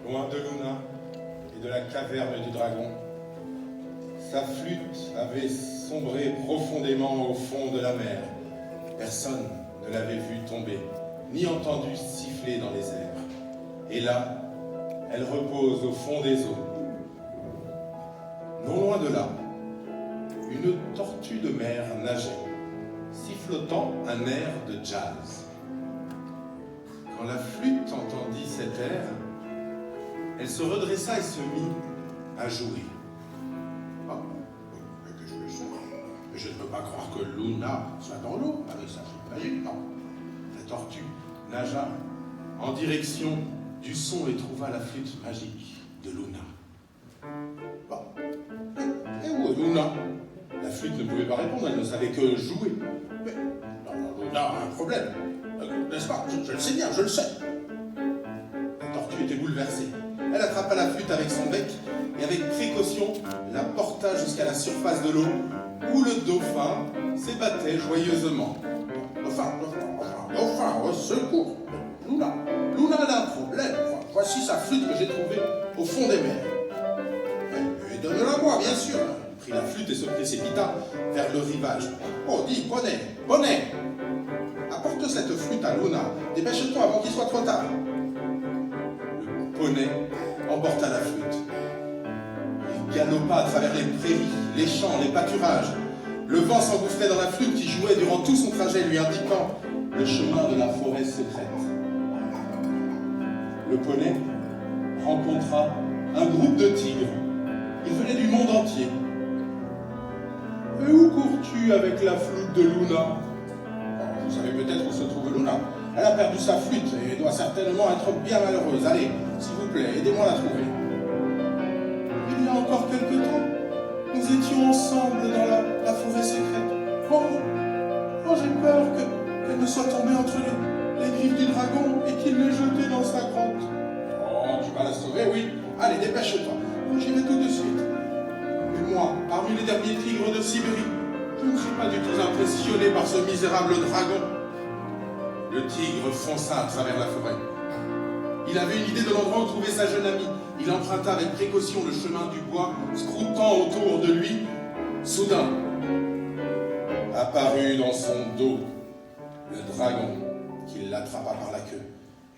loin de Luna et de la caverne du dragon. Sa flûte avait sombré profondément au fond de la mer. Personne ne l'avait vue tomber, ni entendu siffler dans les airs. Et là, elle repose au fond des eaux. Non loin de là, une tortue de mer nageait, sifflotant un air de jazz. Quand la flûte entendit cet air, elle se redressa et se mit à jouer. Ah, que je le sens. Je ne peux pas croire que Luna soit dans l'eau avec sa flûte magique, non. La tortue nagea en direction du son et trouva la flûte magique de Luna. Bon. Et où est Luna? La flûte ne pouvait pas répondre, elle ne savait que jouer. Mais Luna a un problème, n'est-ce pas? Je le sais bien, je le sais. La tortue était bouleversée. Elle attrapa la flûte avec son bec et avec précaution la porta jusqu'à la surface de l'eau où le dauphin s'ébattait joyeusement. Dauphin, au secours! Luna a un problème. Voici sa flûte que j'ai trouvée au fond des mers. Et donne-la moi, bien sûr. Il prit la flûte et se précipita vers le rivage. Oh, dis, Bonnet, apporte cette flûte à Luna. Dépêche-toi avant qu'il soit trop tard. Le poney emporta la flûte. Il galopa à travers les prairies, les champs, les pâturages. Le vent s'engouffrait dans la flûte qui jouait durant tout son trajet, lui indiquant le chemin de la forêt secrète. Le poney rencontra un groupe de tigres. Ils venaient du monde entier. Et où cours-tu avec la flûte de Luna? Vous savez peut-être où se trouve Luna. Elle a perdu sa flûte et doit certainement être bien malheureuse. Allez, s'il vous plaît, aidez-moi à la trouver. Il y a encore quelque temps, nous étions ensemble dans la forêt secrète. Oh, j'ai peur qu'elle ne soit tombée entre les griffes du dragon et qu'il l'ait jetée dans sa grotte. Oh, tu vas la sauver, oui. Allez, dépêche-toi. J'y vais tout de suite. Et moi, parmi les derniers tigres de Sibérie, je ne suis pas du tout impressionné par ce misérable dragon. Le tigre fonça à travers la forêt. Il avait une idée de l'endroit où trouver sa jeune amie. Il emprunta avec précaution le chemin du bois, scrutant autour de lui. Soudain, apparut dans son dos le dragon qui l'attrapa par la queue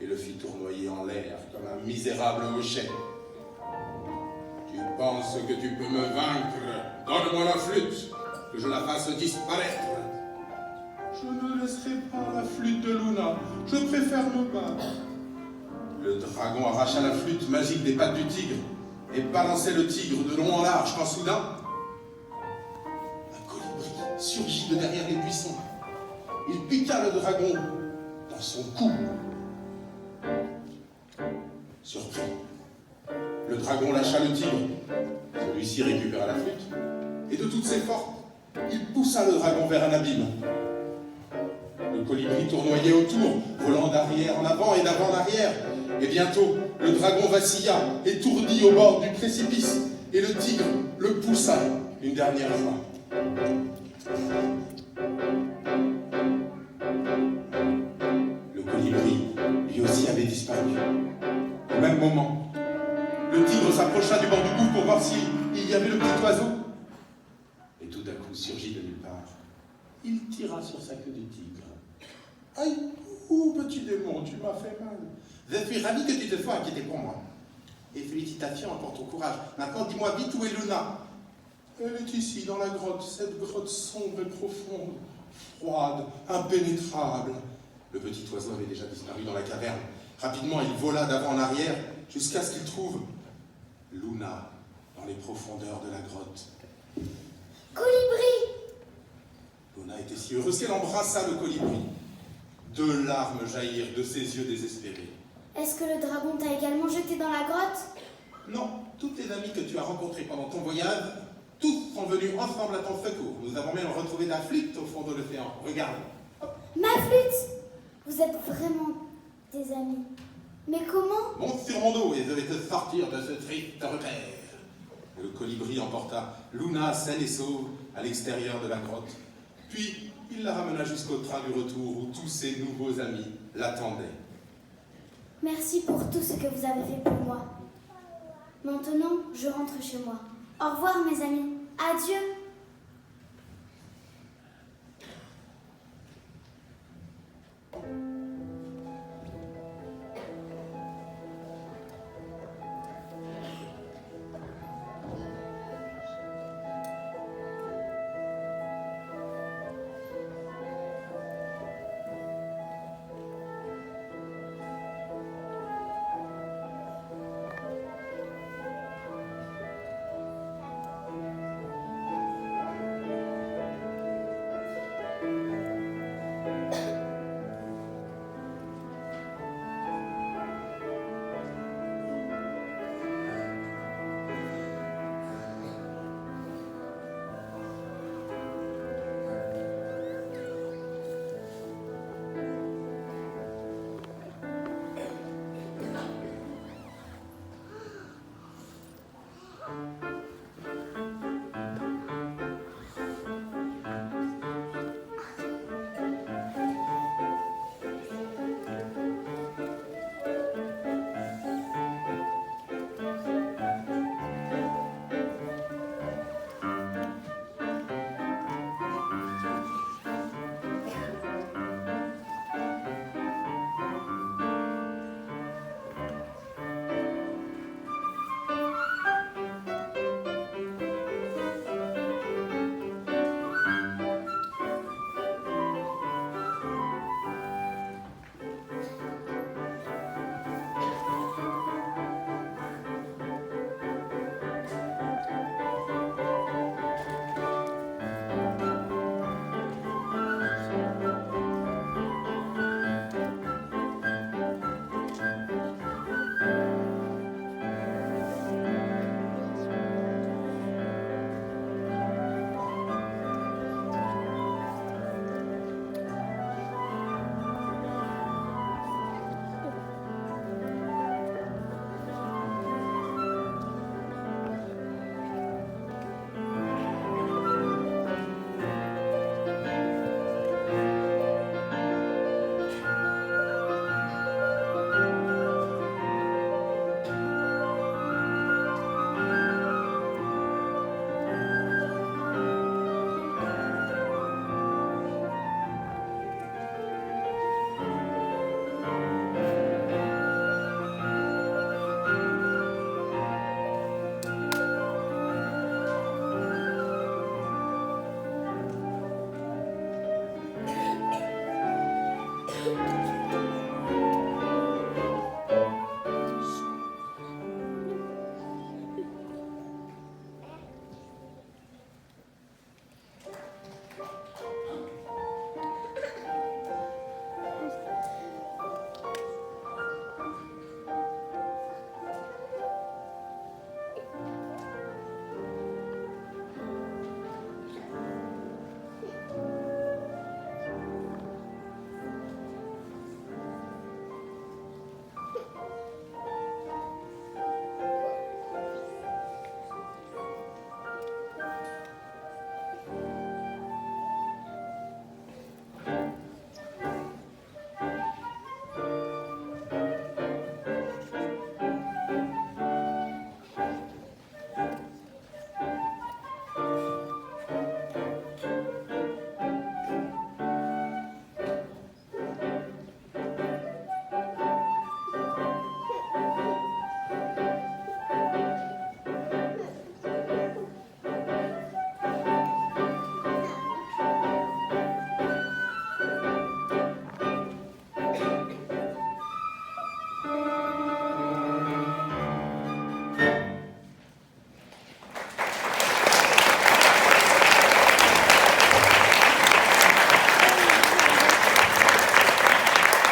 et le fit tournoyer en l'air comme un misérable hochet. Tu penses que tu peux me vaincre? Donne-moi la flûte, que je la fasse disparaître. Je ne laisserai pas la flûte de Luna, je préfère me battre. Le dragon arracha la flûte magique des pattes du tigre et balançait le tigre de long en large quand soudain, un colibri surgit de derrière les buissons. Il piqua le dragon dans son cou. Surpris, le dragon lâcha le tigre. Celui-ci récupéra la flûte et de toutes ses forces, il poussa le dragon vers un abîme. Le colibri tournoyait autour, volant d'arrière en avant et d'avant en arrière. Et bientôt, le dragon vacilla, étourdi au bord du précipice, et le tigre le poussa une dernière fois. Le colibri, lui aussi, avait disparu. Au même moment, le tigre s'approcha du bord du gouffre pour voir s'il y avait le petit oiseau. Et tout d'un coup, surgit de nulle part. Il tira sur sa queue de tigre. Aïe, petit démon, tu m'as fait mal. Je suis ravi que tu te sois inquiété pour moi. Et félicitations pour ton courage. Maintenant, dis-moi vite où est Luna. Elle est ici, dans la grotte, cette grotte sombre et profonde, froide, impénétrable. Le petit oiseau avait déjà disparu dans la caverne. Rapidement, il vola d'avant en arrière, jusqu'à ce qu'il trouve Luna dans les profondeurs de la grotte. Colibri! Luna était si heureuse qu'elle embrassa le colibri. 2 larmes jaillirent de ses yeux désespérés. Est-ce que le dragon t'a également jeté dans la grotte? Non, toutes les amies que tu as rencontrées pendant ton voyage, tous sont venus ensemble à ton secours. Nous avons même retrouvé ta flûte au fond de l'océan. Regarde. Hop. Ma flûte! Vous êtes vraiment des amis. Mais comment? Monte sur mon dos et je vais te sortir de ce triste repère. Le colibri emporta Luna saine et sauve à l'extérieur de la grotte. Puis, il la ramena jusqu'au train du retour où tous ses nouveaux amis l'attendaient. Merci pour tout ce que vous avez fait pour moi. Maintenant, je rentre chez moi. Au revoir mes amis. Adieu.